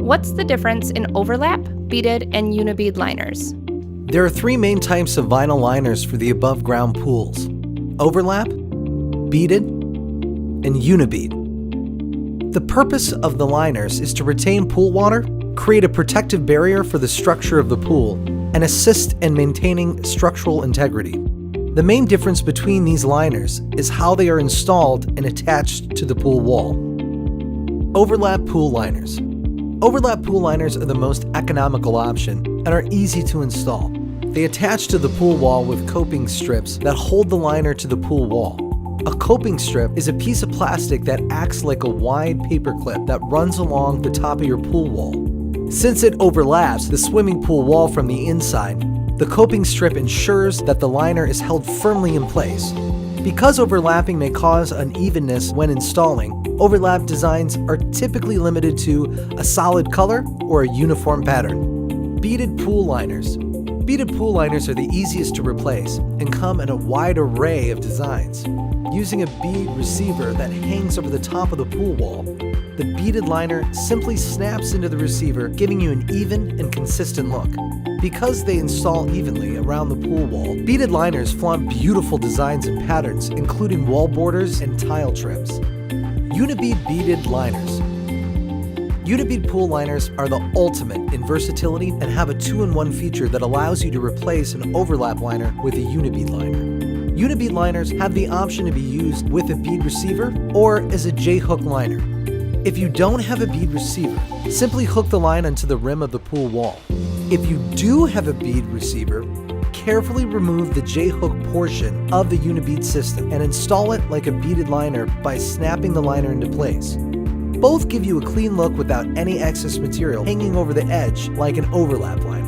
What's the difference in overlap, beaded, and Unibead liners? There are three main types of vinyl liners for the above-ground pools: overlap, beaded, and Unibead. The purpose of the liners is to retain pool water, create a protective barrier for the structure of the pool, and assist in maintaining structural integrity. The main difference between these liners is how they are installed and attached to the pool wall. Overlap pool liners. Overlap pool liners are the most economical option and are easy to install. They attach to the pool wall with coping strips that hold the liner to the pool wall. A coping strip is a piece of plastic that acts like a wide paper clip that runs along the top of your pool wall. Since it overlaps the swimming pool wall from the inside, the coping strip ensures that the liner is held firmly in place. Because overlapping may cause unevenness when installing, overlap designs are typically limited to a solid color or a uniform pattern. Beaded pool liners. Beaded pool liners are the easiest to replace and come in a wide array of designs. Using a bead receiver that hangs over the top of the pool wall, the beaded liner simply snaps into the receiver, giving you an even and consistent look. Because they install evenly around the pool wall, beaded liners flaunt beautiful designs and patterns, including wall borders and tile trims. Unibead beaded liners. Unibead pool liners are the ultimate in versatility and have a 2-in-1 feature that allows you to replace an overlap liner with a Unibead liner. Unibead liners have the option to be used with a bead receiver or as a J-hook liner. If you don't have a bead receiver, simply hook the line onto the rim of the pool wall. If you do have a bead receiver, carefully remove the J-hook portion of the Unibead system and install it like a beaded liner by snapping the liner into place. Both give you a clean look without any excess material hanging over the edge like an overlap liner.